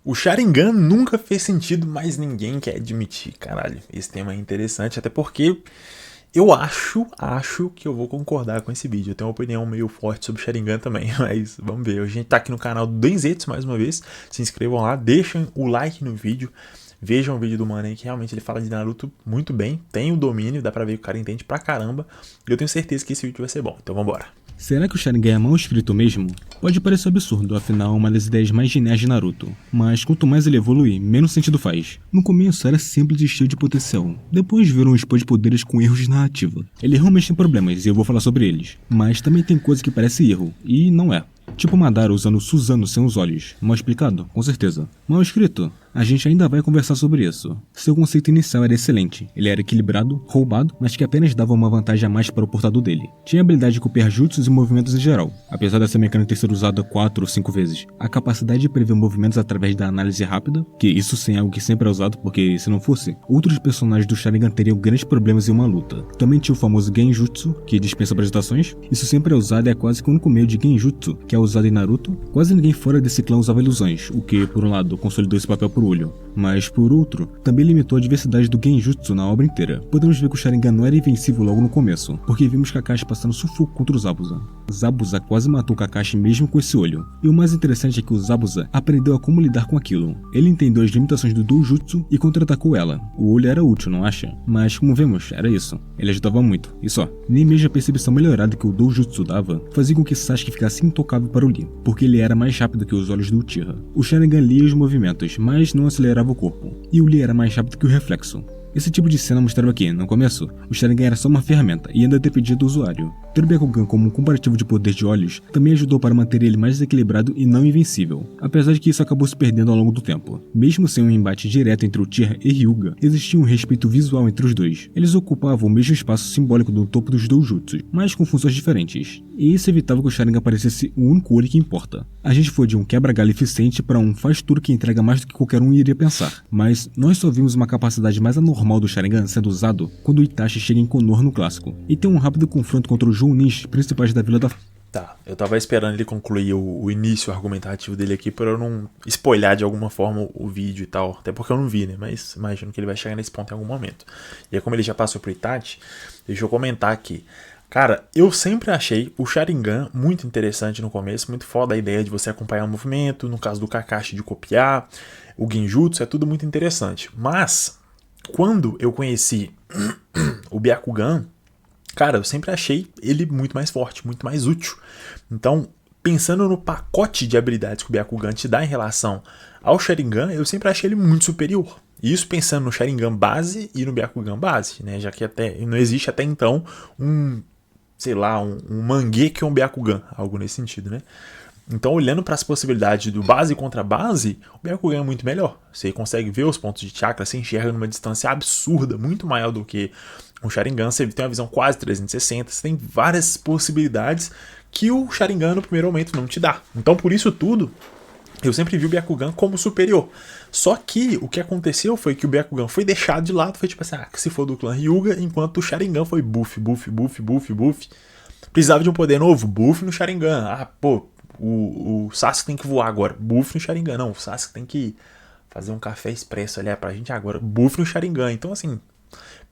O Sharingan nunca fez sentido, mas ninguém quer admitir. Caralho, esse tema é interessante, até porque eu acho que eu vou concordar com esse vídeo. Eu tenho uma opinião meio forte sobre Sharingan também, mas vamos ver. A gente tá aqui no canal do Denzetsu mais uma vez. Se inscrevam lá, deixem o like no vídeo. Vejam o vídeo do mano aí, que realmente ele fala de Naruto muito bem. Tem o domínio, dá pra ver que o cara entende pra caramba. E eu tenho certeza que esse vídeo vai ser bom, então vambora. Será que o Sharingan é mal escrito mesmo? Pode parecer absurdo, afinal é uma das ideias mais geniais de Naruto. Mas quanto mais ele evolui, menos sentido faz. No começo era simples e cheio de potencial. Depois viram um expor de poderes com erros de narrativa. Ele realmente tem problemas e eu vou falar sobre eles. Mas também tem coisa que parece erro, e não é. Tipo Madara usando Susanoo sem os olhos. Mal explicado? Com certeza. Mal escrito? A gente ainda vai conversar sobre isso. Seu conceito inicial era excelente. Ele era equilibrado, roubado, mas que apenas dava uma vantagem a mais para o portador dele. Tinha a habilidade de copiar jutsus e movimentos em geral, apesar dessa mecânica ter sido usada 4 ou 5 vezes. A capacidade de prever movimentos através da análise rápida, que isso sim é algo que sempre é usado, porque se não fosse, outros personagens do Sharingan teriam grandes problemas em uma luta. Também tinha o famoso Genjutsu, que dispensa apresentações. Isso sempre é usado e é quase que o único meio de Genjutsu, que é usado em Naruto. Quase ninguém fora desse clã usava ilusões, o que, por um lado, consolidou esse papel por olho, mas por outro, também limitou a diversidade do Genjutsu na obra inteira. Podemos ver que o Sharingan não era invencível logo no começo, porque vimos Kakashi passando sufoco contra o Zabuza. Zabuza quase matou Kakashi mesmo com esse olho. E o mais interessante é que o Zabuza aprendeu a como lidar com aquilo. Ele entendeu as limitações do Doujutsu e contra-atacou ela. O olho era útil, não acha? Mas como vemos, era isso. Ele ajudava muito, e só. Nem mesmo a percepção melhorada que o Doujutsu dava fazia com que Sasuke ficasse intocável para o Lee, porque ele era mais rápido que os olhos do Uchiha. O Sharingan lia os movimentos, mas não acelerava o corpo. E o Lee era mais rápido que o reflexo. Esse tipo de cena mostrava que, no começo, o Sharingan era só uma ferramenta e ainda dependia do usuário. Ter o Byakugan como um comparativo de poder de olhos também ajudou para manter ele mais desequilibrado e não invencível, apesar de que isso acabou se perdendo ao longo do tempo. Mesmo sem um embate direto entre Uchiha e Hyuga, existia um respeito visual entre os dois. Eles ocupavam o mesmo espaço simbólico do topo dos doujutsus, mas com funções diferentes. E isso evitava que o Sharingan parecesse o único olho que importa. A gente foi de um quebra-galho eficiente para um faz tudo que entrega mais do que qualquer um iria pensar. Mas nós só vimos uma capacidade mais anormal do Sharingan sendo usado quando o Itachi chega em Konoha no clássico, e tem um rápido confronto contra os Jounins principais da Vila da... Tá, eu tava esperando ele concluir o início argumentativo dele aqui pra eu não spoiler de alguma forma o vídeo e tal. Até porque eu não vi, né? Mas imagino que ele vai chegar nesse ponto em algum momento. E aí, como ele já passou pro Itachi, deixa eu comentar aqui. Cara, eu sempre achei o Sharingan muito interessante no começo, muito foda a ideia de você acompanhar o movimento, no caso do Kakashi de copiar, o Genjutsu, é tudo muito interessante. Mas, quando eu conheci o Byakugan, cara, eu sempre achei ele muito mais forte, muito mais útil. Então, pensando no pacote de habilidades que o Byakugan te dá em relação ao Sharingan, eu sempre achei ele muito superior. Isso pensando no Sharingan base e no Byakugan base, né? Já que não existe até então um Mangekyo Byakugan, algo nesse sentido, né? Então, olhando para as possibilidades do base contra base, o Byakugan é muito melhor. Você consegue ver os pontos de chakra, você enxerga numa distância absurda, muito maior do que o Sharingan. Você tem uma visão quase 360, você tem várias possibilidades que o Sharingan no primeiro momento não te dá. Então, por isso tudo, eu sempre vi o Byakugan como superior. Só que o que aconteceu foi que o Byakugan foi deixado de lado, foi tipo assim, se for do clã Hyuga, enquanto o Sharingan foi buff. Precisava de um poder novo, buff no Sharingan. O Sasuke tem que voar agora, buff no Sharingan. Não, o Sasuke tem que fazer um café expresso ali pra gente agora, buff no Sharingan. Então assim,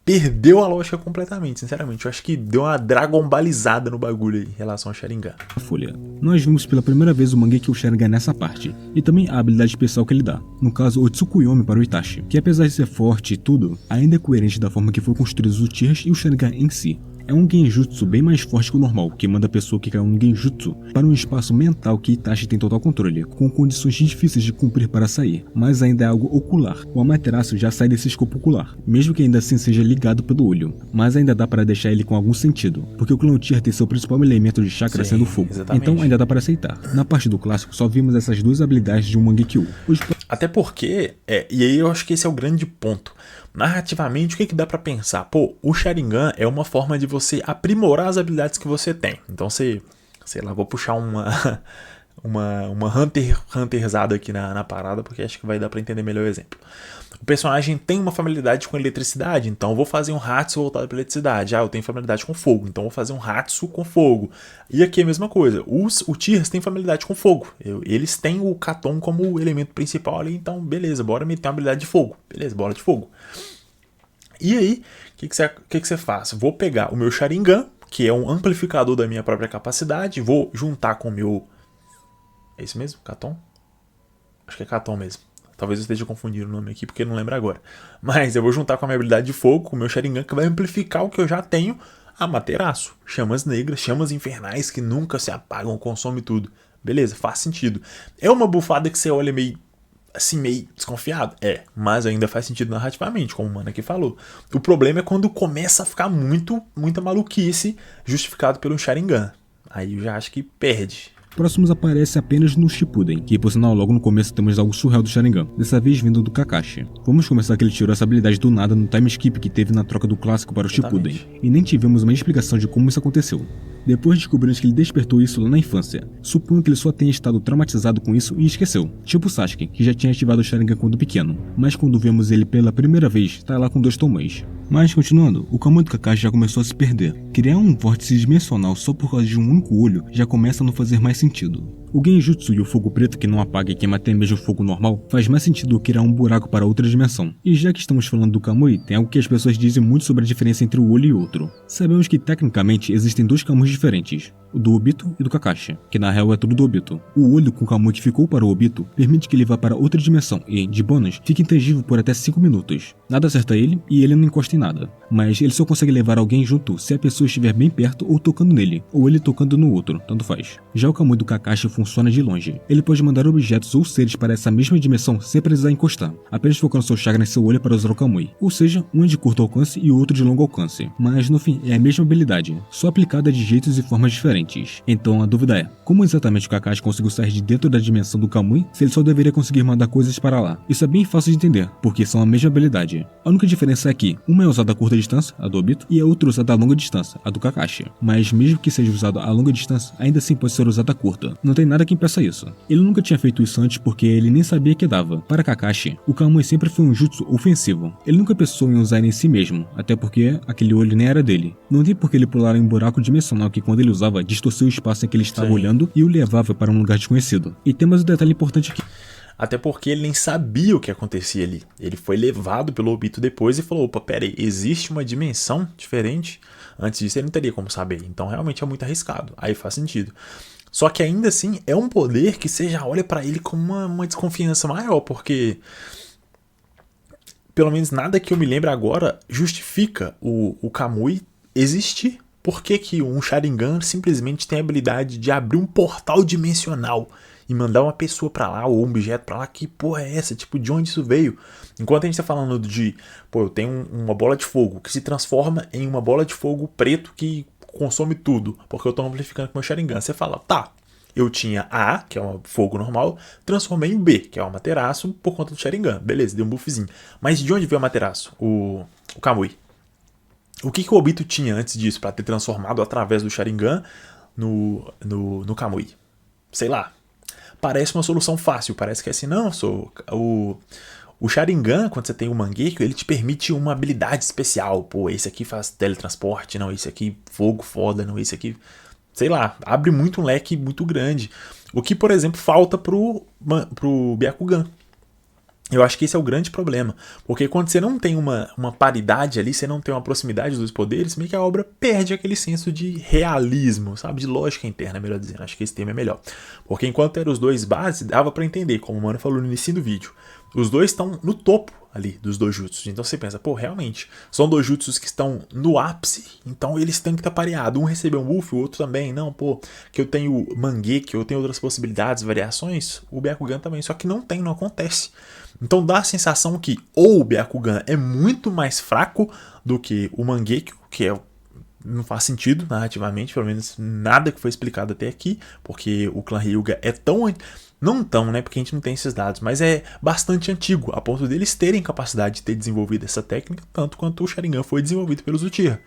perdeu a lógica completamente, sinceramente. Eu acho que deu uma Dragon Ballizada no bagulho aí, em relação ao Sharingan. Folha. Nós vimos pela primeira vez o Mangekyo Sharingan nessa parte, e também a habilidade especial que ele dá, no caso o Tsukuyomi para o Itachi, que apesar de ser forte e tudo, ainda é coerente da forma que foi construído os Uchihas e o Sharingan em si. É um Genjutsu bem mais forte que o normal, que manda a pessoa que caiu no Genjutsu para um espaço mental que Itachi tem total controle, com condições difíceis de cumprir para sair, mas ainda é algo ocular. O Amaterasu já sai desse escopo ocular, mesmo que ainda assim seja ligado pelo olho, mas ainda dá para deixar ele com algum sentido, porque o clã Uchiha tem seu principal elemento de chakra sendo fogo, exatamente. Então ainda dá para aceitar. Na parte do clássico só vimos essas duas habilidades de um Mangekyo. Até porque, e aí eu acho que esse é o grande ponto. Narrativamente, o que dá pra pensar? Pô, o Sharingan é uma forma de você aprimorar as habilidades que você tem. Então você, sei lá, vou puxar uma Hunterzada aqui na parada, porque acho que vai dar pra entender melhor o exemplo. O personagem tem uma familiaridade com eletricidade, então eu vou fazer um Hatsu voltado para eletricidade. Eu tenho familiaridade com fogo, então eu vou fazer um Hatsu com fogo. E aqui é a mesma coisa. O Tears tem familiaridade com fogo. Eles têm o Katon como elemento principal ali, então beleza, bora meter uma habilidade de fogo. Beleza, bola de fogo. E aí, o que você faz? Vou pegar o meu Sharingan, que é um amplificador da minha própria capacidade, vou juntar com o meu... É isso mesmo? Katon? Acho que é Katon mesmo. Talvez eu esteja confundindo o nome aqui porque eu não lembro agora. Mas eu vou juntar com a minha habilidade de fogo, com o meu Sharingan, que vai amplificar o que eu já tenho, Amaterasu. Chamas negras, chamas infernais que nunca se apagam, consome tudo. Beleza, faz sentido. É uma bufada que você olha meio assim, meio desconfiado? Mas ainda faz sentido narrativamente, como o mano aqui falou. O problema é quando começa a ficar muita maluquice justificado pelo Sharingan. Aí eu já acho que perde. Próximos aparece apenas no Shippuden, que por sinal logo no começo temos algo surreal do Sharingan, dessa vez vindo do Kakashi. Vamos começar que ele tirou essa habilidade do nada no time skip que teve na troca do clássico para o Shippuden, e nem tivemos uma explicação de como isso aconteceu. Depois descobrimos que ele despertou isso lá na infância. Suponho que ele só tenha estado traumatizado com isso e esqueceu. Tipo o Sasuke, que já tinha ativado o Sharingan quando pequeno, mas quando vemos ele pela primeira vez, tá lá com 2 tomões. Mas continuando, o Kamui do Kakashi já começou a se perder. Criar um vórtice dimensional só por causa de um único olho já começa a não fazer mais sentido. O Genjutsu e o fogo preto que não apaga e queima até mesmo o fogo normal faz mais sentido criar um buraco para outra dimensão. E já que estamos falando do Kamui, tem algo que as pessoas dizem muito sobre a diferença entre o olho e outro. Sabemos que tecnicamente existem 2 Kamuis diferentes, o do Obito e do Kakashi, que na real é tudo do Obito. O olho com o Kamui que ficou para o Obito permite que ele vá para outra dimensão e, de bônus, fique intangível por até 5 minutos. Nada acerta ele e ele não encosta em nada. Mas ele só consegue levar alguém junto se a pessoa estiver bem perto ou tocando nele, ou ele tocando no outro, tanto faz. Já o Kamui do Kakashi funciona de longe. Ele pode mandar objetos ou seres para essa mesma dimensão sem precisar encostar, apenas focando seu chakra em seu olho para usar o Kamui. Ou seja, um é de curto alcance e o outro de longo alcance. Mas no fim, é a mesma habilidade, só aplicada de jeitos e formas diferentes. Então a dúvida é, como exatamente o Kakashi conseguiu sair de dentro da dimensão do Kamui se ele só deveria conseguir mandar coisas para lá? Isso é bem fácil de entender, porque são a mesma habilidade. A única diferença é que uma é usada a curta distância, a do Obito, e a outra usada a longa distância, a do Kakashi. Mas mesmo que seja usada a longa distância, ainda assim pode ser usada a curta. Não tem nada que impeça isso. Ele nunca tinha feito isso antes porque ele nem sabia que dava. Para Kakashi, o Kamui sempre foi um jutsu ofensivo. Ele nunca pensou em usar em si mesmo, até porque aquele olho nem era dele. Não tem por que ele pular em um buraco dimensional que quando ele usava, distorceu o espaço em que ele estava olhando e o levava para um lugar desconhecido. E temos um detalhe importante aqui. Até porque ele nem sabia o que acontecia ali. Ele foi levado pelo Obito depois e falou, opa, pera aí, existe uma dimensão diferente? Antes disso ele não teria como saber, então realmente é muito arriscado. Aí faz sentido. Só que ainda assim é um poder que você já olha pra ele com uma desconfiança maior, porque pelo menos nada que eu me lembre agora justifica o Kamui existir. Por que que um Sharingan simplesmente tem a habilidade de abrir um portal dimensional e mandar uma pessoa pra lá ou um objeto pra lá? Que porra é essa? Tipo, de onde isso veio? Enquanto a gente tá falando de, eu tenho uma bola de fogo que se transforma em uma bola de fogo preto que consome tudo, porque eu tô amplificando com meu Sharingan. Você fala, tá, eu tinha A, que é um fogo normal, transformei em B, que é o Amaterasu, por conta do Sharingan. Beleza, deu um buffzinho. Mas de onde veio o Amaterasu? O Kamui. O que o Obito tinha antes disso para ter transformado através do Sharingan no Kamui? Sei lá. Parece uma solução fácil. Parece que é assim, não, o Sharingan, quando você tem o Mangekyo, ele te permite uma habilidade especial. Pô, esse aqui faz teletransporte, não, esse aqui fogo foda, não, esse aqui... Sei lá, abre muito um leque muito grande. O que, por exemplo, falta pro Byakugan. Eu acho que esse é o grande problema. Porque quando você não tem uma paridade ali, você não tem uma proximidade dos poderes, meio que a obra perde aquele senso de realismo, sabe? De lógica interna, melhor dizendo. Acho que esse termo é melhor. Porque enquanto eram os dois bases, dava pra entender, como o mano falou no início do vídeo. Os dois estão no topo ali dos dojutsus. Então você pensa, pô, realmente, são dojutsus que estão no ápice, então eles têm que estar pareados. Um recebeu um buff, o outro também. Não, pô, que eu tenho Mangekyo, eu tenho outras possibilidades, variações, o Byakugan também. Só que não acontece. Então dá a sensação que ou o Byakugan é muito mais fraco do que o Mangekyo, que não faz sentido narrativamente, pelo menos nada que foi explicado até aqui, porque o clã Hyuga é tão... Não tão, né, porque a gente não tem esses dados, mas é bastante antigo, a ponto deles terem capacidade de ter desenvolvido essa técnica, tanto quanto o Sharingan foi desenvolvido pelos Uchiha.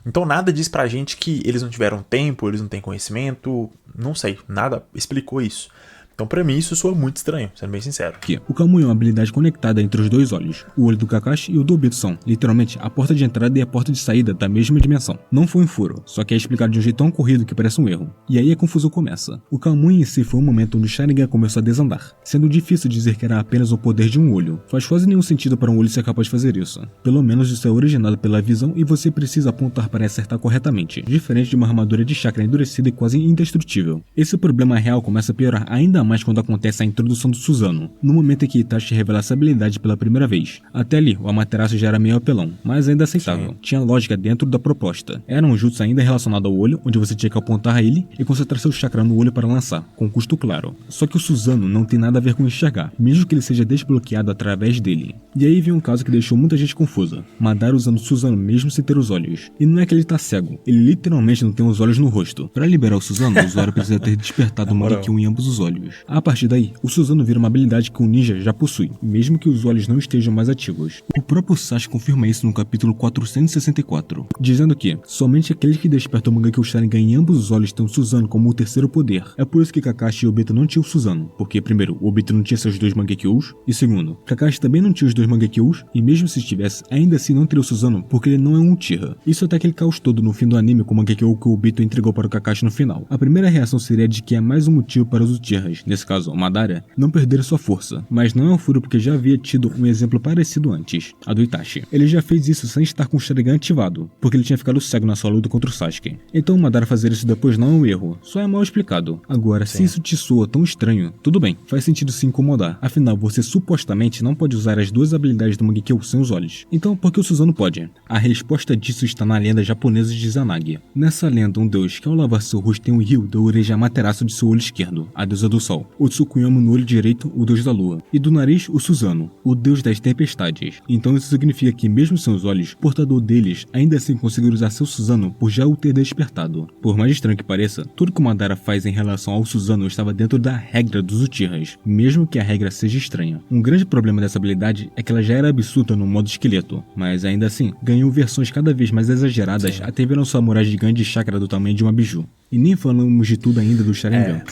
Então nada diz pra gente que eles não tiveram tempo, eles não têm conhecimento, não sei, nada explicou isso. Então pra mim isso soa muito estranho, sendo bem sincero. Aqui, o Kamui é uma habilidade conectada entre os dois olhos. O olho do Kakashi e o do Obito são, literalmente, a porta de entrada e a porta de saída da mesma dimensão. Não foi um furo, só que é explicado de um jeito tão corrido que parece um erro. E aí a confusão começa. O Kamui em si foi um momento onde o Sharingan começou a desandar, sendo difícil dizer que era apenas o poder de um olho. Faz quase nenhum sentido para um olho ser capaz de fazer isso. Pelo menos isso é originado pela visão e você precisa apontar para acertar corretamente, diferente de uma armadura de chakra endurecida e quase indestrutível. Esse problema real começa a piorar ainda mais quando acontece a introdução do Susanoo, no momento em que Itachi revela essa habilidade pela primeira vez. Até ali, o Amaterasu já era meio apelão, mas ainda aceitável. Sim. Tinha lógica dentro da proposta. Era um jutsu ainda relacionado ao olho, onde você tinha que apontar a ele e concentrar seu chakra no olho para lançar, com custo claro. Só que o Susanoo não tem nada a ver com enxergar, mesmo que ele seja desbloqueado através dele. E aí vem um caso que deixou muita gente confusa. Madara usando o Susanoo mesmo sem ter os olhos. E não é que ele tá cego, ele literalmente não tem os olhos no rosto. Para liberar o Susanoo, o usuário precisa ter despertado o Mangekyo em ambos os olhos. A partir daí, o Susanoo vira uma habilidade que o ninja já possui, mesmo que os olhos não estejam mais ativos. O próprio Sasuke confirma isso no capítulo 464, dizendo que somente aqueles que despertam o Mangekyo Sharingan em ambos os olhos têm o Susanoo como o terceiro poder. É por isso que Kakashi e Obito não tinham o Susanoo, porque primeiro, o Obito não tinha seus dois Mangekyous, e segundo, Kakashi também não tinha os dois Mangekyous, e mesmo se estivesse, ainda assim não teria o Susanoo, porque ele não é um Uchiha. Isso até aquele caos todo no fim do anime com o Mangekyo que o Obito entregou para o Kakashi no final. A primeira reação seria de que é mais um motivo para os Uchihas, nesse caso, o Madara, não perder sua força, mas não é um furo porque já havia tido um exemplo parecido antes, a do Itachi. Ele já fez isso sem estar com o Sharingan ativado, porque ele tinha ficado cego na sua luta contra o Sasuke. Então o Madara fazer isso depois não é um erro, só é mal explicado. Agora, se isso te soa tão estranho, tudo bem, faz sentido se incomodar, afinal você supostamente não pode usar as duas habilidades do Mangekyo sem os olhos. Então por que o Susanoo pode? A resposta disso está na lenda japonesa de Izanagi. Nessa lenda, um deus que ao lavar seu rosto tem um rio deu origem a Amaterasu de seu olho esquerdo, a deusa do sol. O Tsukuyomi no olho direito, o deus da lua, e do nariz, o Susanoo, o deus das tempestades. Então isso significa que mesmo sem os olhos, o portador deles ainda assim conseguir usar seu Susanoo por já o ter despertado. Por mais estranho que pareça, tudo que o Madara faz em relação ao Susanoo estava dentro da regra dos Uchihas, mesmo que a regra seja estranha. Um grande problema dessa habilidade é que ela já era absurda no modo esqueleto, mas ainda assim, ganhou versões cada vez mais exageradas até virar um samurai gigante de chakra do tamanho de uma biju. E nem falamos de tudo ainda do Sharingan.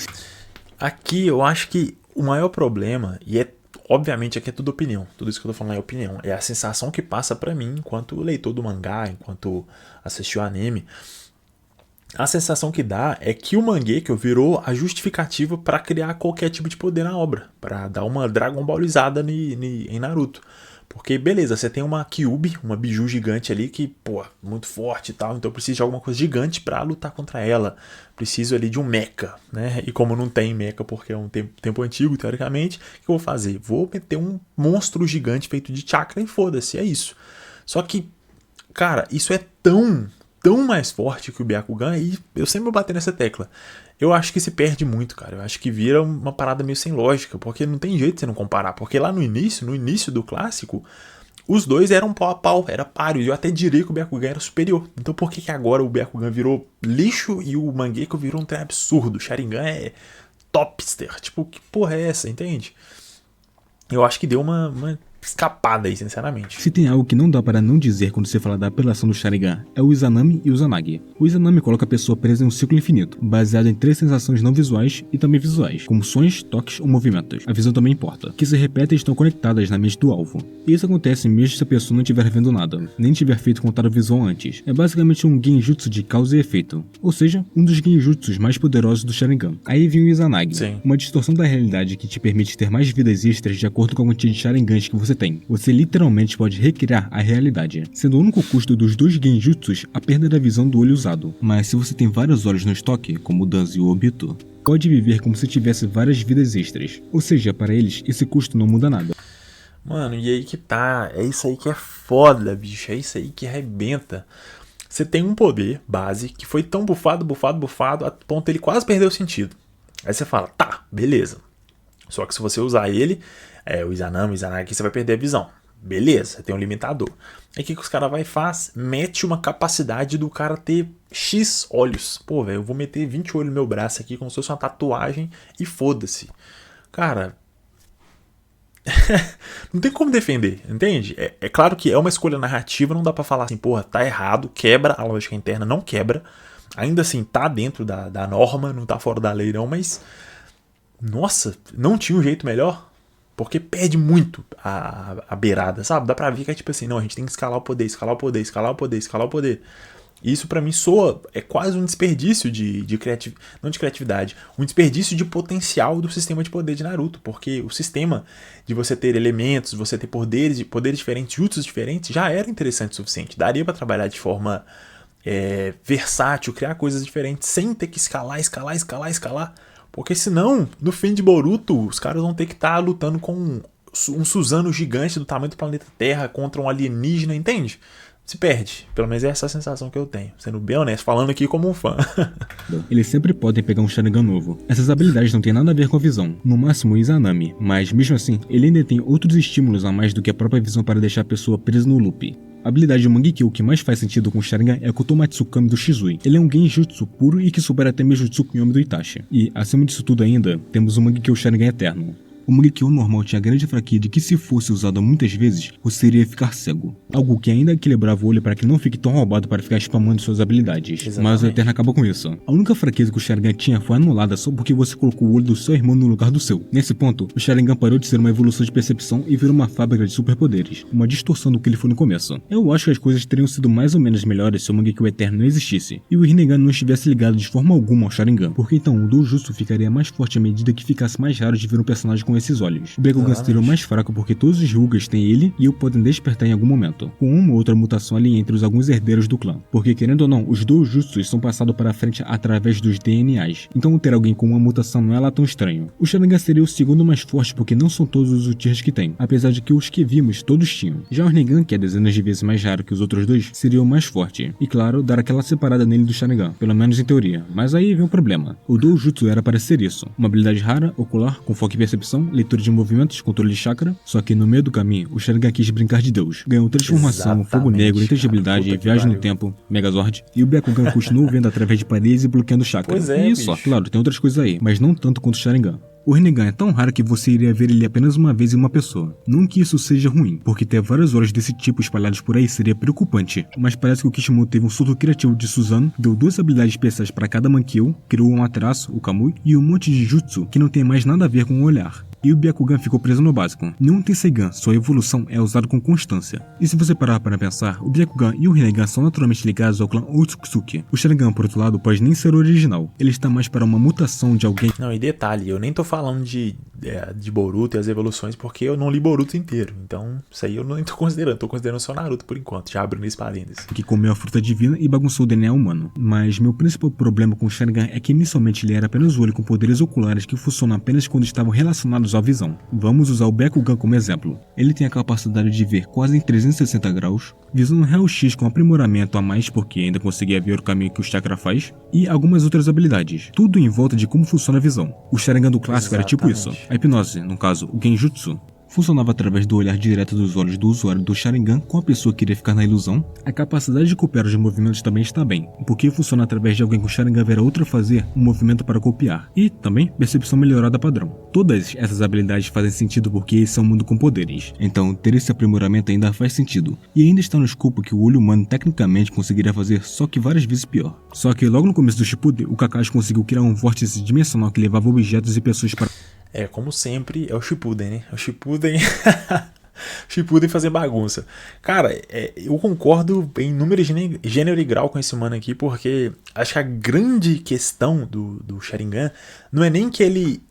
Aqui eu acho que o maior problema, e obviamente aqui é tudo opinião, tudo isso que eu tô falando é opinião, é a sensação que passa pra mim enquanto leitor do mangá, enquanto assistiu o anime. A sensação que dá é que o Mangekyo virou a justificativa pra criar qualquer tipo de poder na obra, pra dar uma Dragon Ballizada em Naruto. Porque, beleza, você tem uma Kyuubi, uma biju gigante ali que, pô, muito forte e tal, então eu preciso de alguma coisa gigante pra lutar contra ela. Preciso ali de um mecha, né? E como não tem mecha porque é um tempo antigo, teoricamente, o que eu vou fazer? Vou meter um monstro gigante feito de chakra e foda-se, é isso. Só que, cara, isso é tão mais forte que o Byakugan e eu sempre vou bater nessa tecla. Eu acho que se perde muito, cara. Eu acho que vira uma parada meio sem lógica, porque não tem jeito de você não comparar. Porque lá no início do clássico, os dois eram pau a pau, era páreo. E eu até diria que o Byakugan era superior. Então por que agora o Byakugan virou lixo e o Mangekyo virou um trem absurdo? O Sharingan é topster. Tipo, que porra é essa, entende? Eu acho que deu uma escapada aí, sinceramente. Se tem algo que não dá para não dizer quando se fala da apelação do Sharingan, é o Izanami e o Izanagi. O Izanami coloca a pessoa presa em um ciclo infinito, baseado em 3 sensações não visuais e também visuais, como sons, toques ou movimentos. A visão também importa, que se repetem e estão conectadas na mente do alvo. E isso acontece mesmo se a pessoa não estiver vendo nada, nem tiver feito contato visual antes. É basicamente um genjutsu de causa e efeito, ou seja, um dos genjutsus mais poderosos do Sharingan. Aí vem o Izanagi, uma distorção da realidade que te permite ter mais vidas extras de acordo com a quantia de Sharingans que você tem. Você literalmente pode recriar a realidade, sendo o único custo dos dois genjutsus a perda da visão do olho usado. Mas se você tem vários olhos no estoque, como o Danzo e o Obito, pode viver como se tivesse várias vidas extras. Ou seja, para eles, esse custo não muda nada. Mano, e aí que tá, é isso aí que é foda, bicho, é isso aí que arrebenta. Você tem um poder base que foi tão bufado, a ponto ele quase perdeu o sentido. Aí você fala, tá, beleza. Só que se você usar ele, o Izanami, o Izanagi, você vai perder a visão. Beleza, você tem um limitador. Aí o que os caras vai e faz? Mete uma capacidade do cara ter X olhos. Pô, velho, eu vou meter 20 olhos no meu braço aqui como se fosse uma tatuagem e foda-se. Cara, não tem como defender, entende? É claro que é uma escolha narrativa, não dá pra falar assim, porra, tá errado, quebra a lógica interna, não quebra. Ainda assim, tá dentro da norma, não tá fora da lei não, mas... Nossa, não tinha um jeito melhor? Porque perde muito a beirada, sabe? Dá pra ver que é tipo assim, não, a gente tem que escalar o poder, escalar o poder, escalar o poder, escalar o poder. E isso pra mim soa, é quase um desperdício de criatividade, não de criatividade, um desperdício de potencial do sistema de poder de Naruto, porque o sistema de você ter elementos, você ter poderes diferentes, jutsus diferentes, já era interessante o suficiente. Daria pra trabalhar de forma versátil, criar coisas diferentes, sem ter que escalar, escalar, escalar, escalar. Porque senão, no fim de Boruto, os caras vão ter que estar lutando com um Suzano gigante do tamanho do planeta Terra contra um alienígena, entende? Se perde. Pelo menos é essa a sensação que eu tenho. Sendo bem honesto, falando aqui como um fã. Eles sempre podem pegar um Sharingan novo. Essas habilidades não têm nada a ver com a visão. No máximo, o Izanami. Mas, mesmo assim, ele ainda tem outros estímulos a mais do que a própria visão para deixar a pessoa presa no loop. A habilidade de Mangekyo que mais faz sentido com o Sharingan é a Kotomatsukami do Shizui. Ele é um genjutsu puro e que supera até mesmo o Tsukuyomi do Itachi. E, acima disso tudo ainda, temos o Mangekyo Sharingan Eterno. O Mangekyo normal tinha a grande fraqueza de que se fosse usado muitas vezes, você iria ficar cego. Algo que ainda equilibrava o olho para que não fique tão roubado para ficar spamando suas habilidades. Exatamente. Mas o Eterno acaba com isso. A única fraqueza que o Sharingan tinha foi anulada só porque você colocou o olho do seu irmão no lugar do seu. Nesse ponto, o Sharingan parou de ser uma evolução de percepção e virou uma fábrica de superpoderes. Uma distorção do que ele foi no começo. Eu acho que as coisas teriam sido mais ou menos melhores se o Mangekyo Eterno não existisse, e o Rinnegan não estivesse ligado de forma alguma ao Sharingan, porque então o Dojutsu ficaria mais forte à medida que ficasse mais raro de ver um personagem com esses olhos. O Byakugan seria o mais fraco porque todos os Hyugas têm ele e o podem despertar em algum momento, com uma ou outra mutação ali entre os alguns herdeiros do clã, porque querendo ou não, os Dojutsus são passados para frente através dos DNAs, então ter alguém com uma mutação não é lá tão estranho. O Sharingan seria o segundo mais forte porque não são todos os Uchihas que tem, apesar de que os que vimos todos tinham. Já o Rinnegan, que é dezenas de vezes mais raro que os outros dois, seria o mais forte, e claro, dar aquela separada nele do Sharingan, pelo menos em teoria, mas aí vem um problema. O Dojutsu era para ser isso, uma habilidade rara, ocular, com foco em percepção, leitura de movimentos, controle de chakra, só que no meio do caminho, o Sharingan quis brincar de Deus. Ganhou transformação, exatamente, fogo negro, inteligibilidade, viagem no tempo, Megazord, e o Byakugan continuou vendo através de paredes e bloqueando o chakra. Pois é, e só, claro, tem outras coisas aí, mas não tanto quanto o Sharingan. O Rinnegan é tão raro que você iria ver ele apenas uma vez em uma pessoa. Não que isso seja ruim, porque ter várias horas desse tipo espalhadas por aí seria preocupante, mas parece que o Kishimoto teve um surto criativo de Suzano, deu duas habilidades especiais para cada Mangekyo, criou um Amaterasu, o Kamui, e um monte de jutsu que não tem mais nada a ver com o olhar. E o Byakugan ficou preso no básico. Nenhum Tenseigan, sua evolução é usado com constância. E se você parar para pensar, o Byakugan e o Rinnegan são naturalmente ligados ao clã Otsutsuki. O Sharingan, por outro lado, pode nem ser original. Ele está mais para uma mutação de alguém. Não, e detalhe, eu nem tô falando de Boruto e as evoluções porque eu não li Boruto inteiro. Então, isso aí eu não tô considerando só Naruto por enquanto, já abrindo esse parênteses. Que comeu a fruta divina e bagunçou o DNA humano. Mas meu principal problema com o Sharingan é que inicialmente ele era apenas o olho com poderes oculares que funcionam apenas quando estavam relacionados à visão. Vamos usar o Byakugan como exemplo. Ele tem a capacidade de ver quase em 360 graus, visão no raio-x com aprimoramento a mais porque ainda conseguia ver o caminho que o chakra faz, e algumas outras habilidades. Tudo em volta de como funciona a visão. O Sharingan do clássico era tipo isso. A hipnose, no caso, o Genjutsu, funcionava através do olhar direto dos olhos do usuário do Sharingan com a pessoa que iria ficar na ilusão. A capacidade de copiar os movimentos também está bem, porque funciona através de alguém com o Sharingan ver a outra fazer um movimento para copiar. E também percepção melhorada padrão. Todas essas habilidades fazem sentido porque esse é um mundo com poderes, então ter esse aprimoramento ainda faz sentido. E ainda está no escopo que o olho humano tecnicamente conseguiria fazer, só que várias vezes pior. Só que logo no começo do Shippuden, o Kakashi conseguiu criar um vórtice dimensional que levava objetos e pessoas para... Como sempre, é o Shippuden, né? É o Shippuden... Shippuden fazer bagunça. Cara, eu concordo em número, gênero e grau com esse mano aqui, porque acho que a grande questão do Sharingan não é nem que ele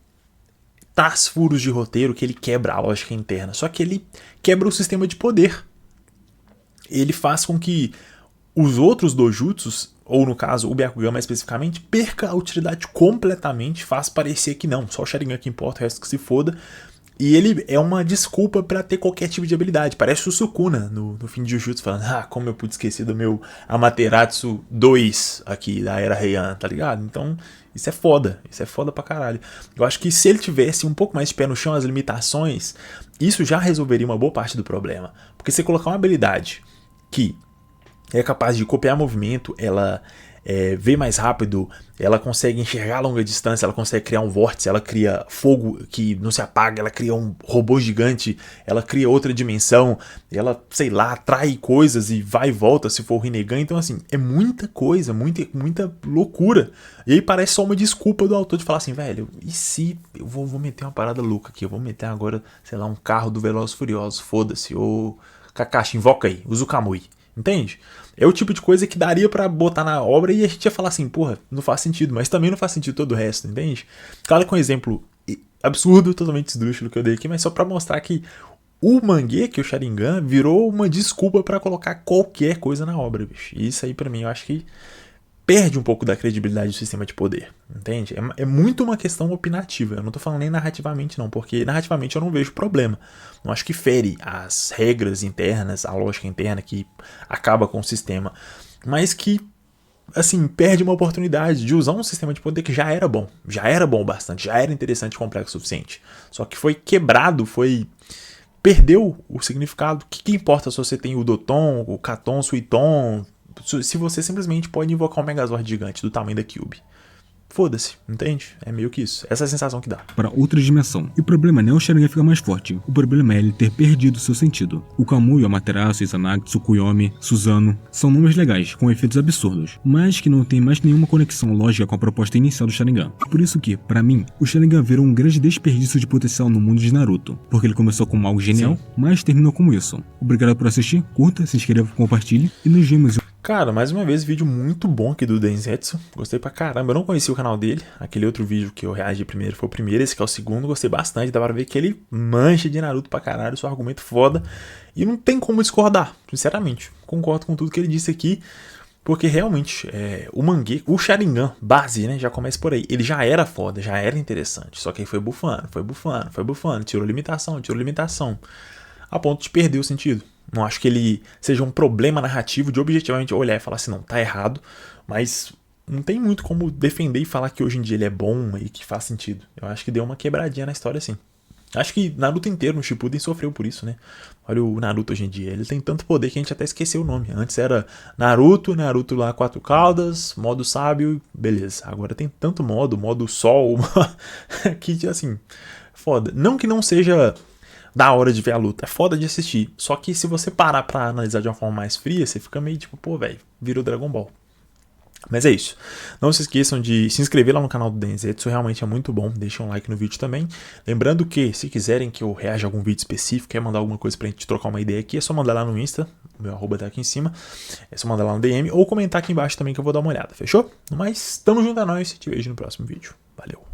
traz furos de roteiro, que ele quebra a lógica interna, só que ele quebra o sistema de poder. Ele faz com que os outros dojutsus, ou no caso o Byakugan mais especificamente, perca a utilidade completamente, faz parecer que não, só o Sharingan que importa, o resto que se foda. E ele é uma desculpa pra ter qualquer tipo de habilidade. Parece o Sukuna no fim de Jujutsu, falando, como eu pude esquecer do meu Amaterasu 2 aqui, da Era Heian, tá ligado? Então, isso é foda pra caralho. Eu acho que se ele tivesse um pouco mais de pé no chão, as limitações, isso já resolveria uma boa parte do problema. Porque você colocar uma habilidade que é capaz de copiar movimento, ela vê mais rápido, ela consegue enxergar a longa distância, ela consegue criar um vórtice, ela cria fogo que não se apaga, ela cria um robô gigante, ela cria outra dimensão, ela, sei lá, atrai coisas e vai e volta se for o Rinnegan. Então, assim, é muita coisa, muita loucura. E aí parece só uma desculpa do autor de falar assim, velho, e se eu vou meter uma parada louca aqui, eu vou meter agora, sei lá, um carro do Velozes e Furiosos, foda-se, ou Kakashi, invoca aí, usa o Kamui, entende? É o tipo de coisa que daria pra botar na obra e a gente ia falar assim, porra, não faz sentido, mas também não faz sentido todo o resto, entende? Claro que um exemplo absurdo, totalmente esdrúxulo que eu dei aqui, mas só pra mostrar que o Mangekyou, o Sharingan, virou uma desculpa pra colocar qualquer coisa na obra, bicho. E isso aí pra mim eu acho que perde um pouco da credibilidade do sistema de poder, entende? É muito uma questão opinativa, eu não tô falando nem narrativamente não, porque narrativamente eu não vejo problema, não acho que fere as regras internas, a lógica interna que acaba com o sistema, mas que, assim, perde uma oportunidade de usar um sistema de poder que já era bom bastante, já era interessante e complexo o suficiente, só que foi quebrado, perdeu o significado. O que importa se você tem o Doton, o Katon, o Suiton, se você simplesmente pode invocar um Megazord gigante do tamanho da Cube? Foda-se, entende? É meio que isso. Essa é a sensação que dá. Para outra dimensão. E o problema não é o Sharingan ficar mais forte. O problema é ele ter perdido seu sentido. O Kamui, o Amaterasu, Izanagi, Tsukuyomi, Susanoo são nomes legais, com efeitos absurdos, mas que não tem mais nenhuma conexão lógica com a proposta inicial do Sharingan. Por isso que, para mim, o Sharingan virou um grande desperdício de potencial no mundo de Naruto, porque ele começou como algo genial, mas terminou como isso. Obrigado por assistir, curta, se inscreva, compartilhe e nos vemos. Cara, mais uma vez, vídeo muito bom aqui do Densetsu. Gostei pra caramba. Eu não conhecia o canal dele. Aquele outro vídeo que eu reagi primeiro foi o primeiro. Esse que é o segundo. Gostei bastante. Dá pra ver que ele mancha de Naruto pra caralho. Seu argumento foda. E não tem como discordar, sinceramente. Concordo com tudo que ele disse aqui. Porque realmente, o Sharingan base, né? Já começa por aí. Ele já era foda, já era interessante. Só que aí foi bufando. Tirou limitação. A ponto de perder o sentido. Não acho que ele seja um problema narrativo de objetivamente olhar e falar assim, não, tá errado, mas não tem muito como defender e falar que hoje em dia ele é bom e que faz sentido. Eu acho que deu uma quebradinha na história, sim. Acho que Naruto inteiro no Shippuden sofreu por isso, né? Olha o Naruto hoje em dia, ele tem tanto poder que a gente até esqueceu o nome. Antes era Naruto lá 4 caudas, modo sábio, beleza. Agora tem tanto modo sol, que assim, foda. Não que não seja da hora de ver a luta, é foda de assistir. Só que se você parar pra analisar de uma forma mais fria, você fica meio tipo, pô, velho, virou Dragon Ball. Mas é isso. Não se esqueçam de se inscrever lá no canal do Densetsu, realmente é muito bom. Deixa um like no vídeo também. Lembrando que, se quiserem que eu reaja a algum vídeo específico, quer mandar alguma coisa pra gente trocar uma ideia aqui, é só mandar lá no Insta, o meu arroba tá aqui em cima. É só mandar lá no DM ou comentar aqui embaixo também que eu vou dar uma olhada, fechou? Mas tamo junto a nós e te vejo no próximo vídeo. Valeu!